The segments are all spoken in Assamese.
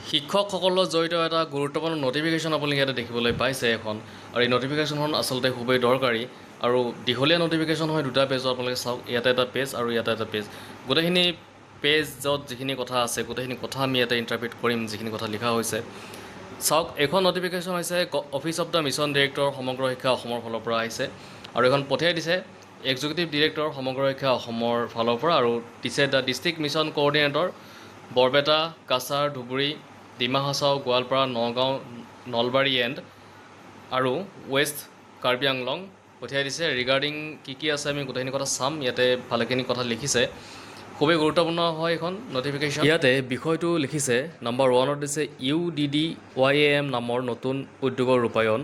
শিক্ষকসকলৰ জড়িত এটা গুৰুত্বপূৰ্ণ নটিফিকেশ্যন আপুনি ইয়াতে দেখিবলৈ পাইছে এখন, আৰু এই নটিফিকেশ্যনখন আচলতে খুবেই দৰকাৰী আৰু দীঘলীয়া নটিফিকেশ্যন হয়। দুটা পেজৰ আপোনালোকে চাওক, ইয়াতে এটা পেজ আৰু ইয়াতে এটা পেজ। গোটেইখিনি পেজত যিখিনি কথা আছে গোটেইখিনি কথা আমি ইয়াতে ইণ্টাৰপ্ৰিট কৰিম, যিখিনি কথা লিখা হৈছে। চাওক, এইখন নটিফিকেশ্যন হৈছে office of the mission director সমগ্ৰ শিক্ষা অসমৰ ফালৰ পৰা আহিছে, আৰু এইখন পঠিয়াই দিছে এক্সিকিউটিভ ডিৰেক্টৰ সমগ্ৰ শিক্ষা অসমৰ ফালৰ পৰা, আৰু দিছে the district mission coordinator Barpeta, Cachar, Dhubri, Dima Hasao, Goalpara, Nagaon, Nalbari আৰু ৱেষ্ট কাৰ্বি আংলং পঠিয়াই দিছে। ৰিগাৰ্ডিং কি আছে আমি গোটেইখিনি কথা চাম। ইয়াতে ভালেখিনি কথা লিখিছে, খুবেই গুৰুত্বপূৰ্ণ হয় এইখন নটিফিকেশ্যন। ইয়াতে বিষয়টো লিখিছে, নম্বৰ 1ত দিছে UDDYAM নামৰ নতুন উদ্যোগৰ ৰূপায়ণ,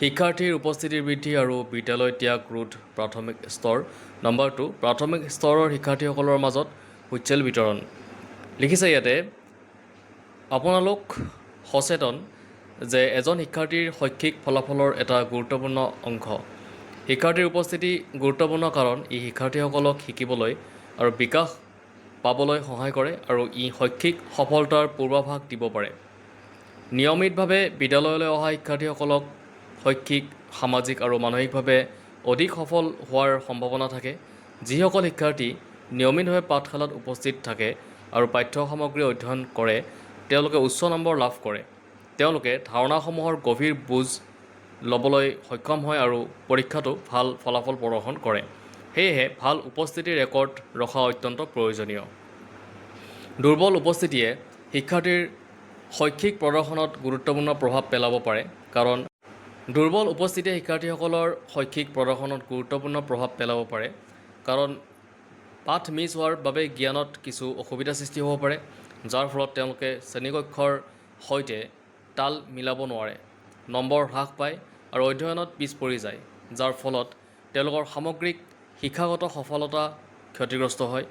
শিক্ষাৰ্থীৰ উপস্থিতিৰ বৃদ্ধি আৰু বিদ্যালয় ত্যাগ ৰোধ প্ৰাথমিক স্তৰ। নম্বৰ 2, প্ৰাথমিক স্তৰৰ শিক্ষাৰ্থীসকলৰ মাজত হুইচেল বিতৰণ। লিখিছে ইয়াতে, আপোনালোক সচেতন যে এজন শিক্ষাৰ্থীৰ শৈক্ষিক ফলাফলৰ এটা গুৰুত্বপূৰ্ণ অংশ। শিক্ষাৰ্থীৰ উপস্থিতি গুৰুত্বপূৰ্ণ কাৰণ ই শিক্ষাৰ্থীসকলক শিকিবলৈ আৰু বিকাশ পাবলৈ সহায় কৰে আৰু ই শৈক্ষিক সফলতাৰ পূৰ্বাভাস দিব পাৰে। নিয়মিতভাৱে বিদ্যালয়লৈ অহা শিক্ষাৰ্থীসকলক শৈক্ষিক, সামাজিক আৰু মানসিকভাৱে অধিক সফল হোৱাৰ সম্ভাৱনা থাকে। যিসকল শিক্ষাৰ্থী নিয়মিতভাৱে পাঠশালাত উপস্থিত থাকে আৰু পাঠ্য সামগ্ৰী অধ্যয়ন কৰে, তেওঁলোকে উচ্চ নম্বৰ লাভ কৰে। তেওঁলোকে ধাৰণাসমূহৰ গভীৰ বুজ ল'বলৈ সক্ষম হয় আৰু পৰীক্ষাতো ভাল ফলাফল প্ৰদৰ্শন কৰে। সেয়েহে ভাল উপস্থিতিৰ ৰেকৰ্ড ৰখা অত্যন্ত প্ৰয়োজনীয়। দুৰ্বল উপস্থিতিয়ে শিক্ষাৰ্থীৰ শৈক্ষিক প্ৰদৰ্শনত গুৰুত্বপূৰ্ণ প্ৰভাৱ পেলাব পাৰে, কাৰণ দুৰ্বল উপস্থিতিয়ে শিক্ষাৰ্থীসকলৰ শৈক্ষিক প্ৰদৰ্শনত গুৰুত্বপূৰ্ণ প্ৰভাৱ পেলাব পাৰে কাৰণ পাঠ মিছ হোৱাৰ বাবে জ্ঞানত কিছু অসুবিধা সৃষ্টি হ'ব পাৰে, যাৰ ফলত তেওঁলোকে শ্ৰেণীকক্ষৰ সৈতে তাল মিলাব নোৱাৰে, নম্বৰ হ্ৰাস পায় আৰু অধ্যয়নত পিছ পৰি যায়, যাৰ ফলত তেওঁলোকৰ সামগ্ৰিক শিক্ষাগত সফলতা ক্ষতিগ্ৰস্ত হয়।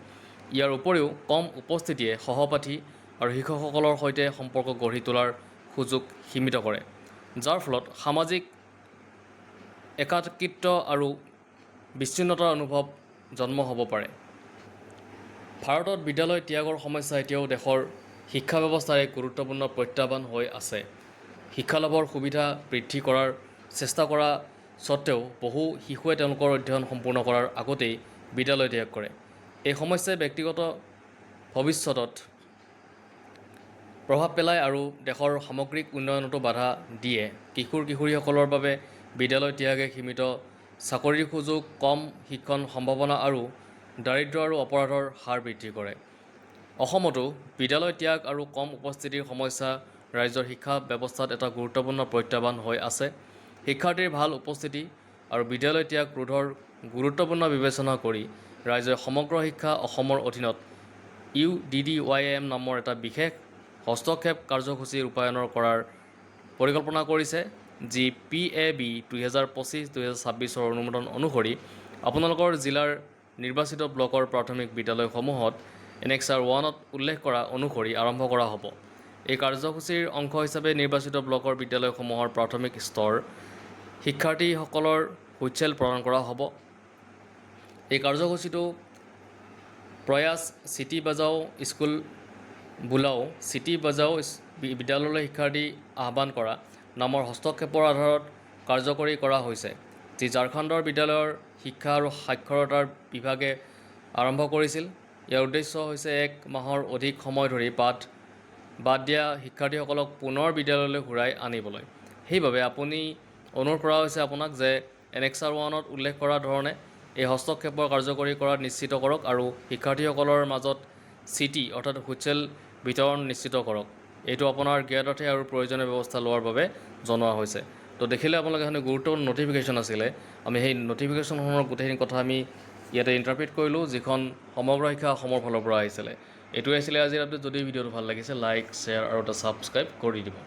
ইয়াৰ উপৰিও কম উপস্থিতিয়ে সহপাঠী আৰু শিক্ষকসকলৰ সৈতে সম্পৰ্ক গঢ়ি তোলাৰ সুযোগ সীমিত কৰে, যাৰ ফলত সামাজিক একাকিত্ব আৰু বিচ্ছিন্নতাৰ অনুভৱ জন্ম হ'ব পাৰে। ভাৰতত বিদ্যালয় ত্যাগৰ সমস্যা এতিয়াও দেশৰ শিক্ষা ব্যৱস্থাৰ এক গুৰুত্বপূৰ্ণ প্ৰত্যাহ্বান হৈ আছে। শিক্ষা লাভৰ সুবিধা বৃদ্ধি কৰাৰ চেষ্টা কৰা স্বত্বেও বহু শিশুৱে তেওঁলোকৰ অধ্যয়ন সম্পূৰ্ণ কৰাৰ আগতেই বিদ্যালয় ত্যাগ কৰে। এই সমস্যাই ব্যক্তিগত ভৱিষ্যতত প্ৰভাৱ পেলায় আৰু দেশৰ সামগ্ৰিক উন্নয়নতো বাধা দিয়ে। কিশোৰ-কিশোৰীসকলৰ বাবে বিদ্যালয় ত্যাগে সীমিত চাকৰিৰ সুযোগ, কম শিক্ষণ সম্ভাৱনা আৰু দাৰিদ্ৰ্য আৰু অপৰাধৰ হাৰ বৃদ্ধি কৰে। অসমতো বিদ্যালয় ত্যাগ আৰু কম উপস্থিতিৰ সমস্যা ৰাজ্যৰ শিক্ষা ব্যৱস্থাত এটা গুৰুত্বপূৰ্ণ প্ৰত্যাহ্বান হৈ আছে। শিক্ষাৰ্থীৰ ভাল উপস্থিতি আৰু বিদ্যালয় ত্যাগ ৰোধৰ গুৰুত্বপূৰ্ণ বিবেচনা কৰি ৰাজ্যই সমগ্ৰ শিক্ষা অসমৰ অধীনত UDDYAM নামৰ এটা বিশেষ হস্তক্ষেপ কাৰ্যসূচী ৰূপায়ণ কৰাৰ পৰিকল্পনা কৰিছে, যি PAB 2025-2026 অনুমোদন অনুসৰি আপোনালোকৰ জিলাৰ নিৰ্বাচিত ব্লকৰ প্ৰাথমিক বিদ্যালয়সমূহত Annexure 1ত উল্লেখ কৰা অনুসৰি আৰম্ভ কৰা হ'ব। এই কাৰ্যসূচীৰ অংশ হিচাপে নিৰ্বাচিত ব্লকৰ বিদ্যালয়সমূহৰ প্ৰাথমিক স্তৰ শিক্ষাৰ্থীসকলৰ হুইচেল প্ৰদান কৰা হ'ব। এই কাৰ্যসূচীটো প্ৰয়াস চিটি বাজাও স্কুল বুলাও চিটি বাজাও বিদ্যালয়লৈ শিক্ষাৰ্থী আহ্বান কৰা নামৰ হস্তক্ষেপৰ আধাৰত কাৰ্যকৰী কৰা হৈছে, যি ঝাৰখণ্ডৰ বিদ্যালয়ৰ শিক্ষা আৰু সাক্ষৰতাৰ বিভাগে আৰম্ভ কৰিছিল। ইয়াৰ উদ্দেশ্য হৈছে 1 মাহৰ অধিক সময় ধৰি পাঠ বাদ দিয়া শিক্ষাৰ্থীসকলক পুনৰ বিদ্যালয়লৈ ঘূৰাই আনিবলৈ। সেইবাবে অনুৰোধ কৰা হৈছে আপোনাক যে Annexure 1ত উল্লেখ কৰা ধৰণে এই হস্তক্ষেপৰ কাৰ্যকৰী কৰাত নিশ্চিত কৰক আৰু শিক্ষাৰ্থীসকলৰ মাজত চিটি অৰ্থাৎ হুইচেল বিতৰণ নিশ্চিত কৰক। এইটো আপোনাৰ জ্ঞাতাৰ্থে আৰু প্ৰয়োজনীয় ব্যৱস্থা লোৱাৰ বাবে জনোৱা হৈছে। তো দেখিলে আপোনালোকে এখন গুৰুত্বপূৰ্ণ নটিফিকেশ্যন আছিলে। আমি সেই নটিফিকেশ্যনখনৰ গোটেইখিনি কথা আমি ইয়াতে ইণ্টাৰপ্ৰিট কৰিলোঁ, যিখন সমগ্ৰ শিক্ষা অসমৰ ফালৰ পৰা আহিছিলে। এইটোৱে আছিলে আজিৰ আপডেট। যদি ভিডিঅ'টো ভাল লাগিছে লাইক, শ্বেয়াৰ আৰু এটা ছাবস্ক্ৰাইব কৰি দিব।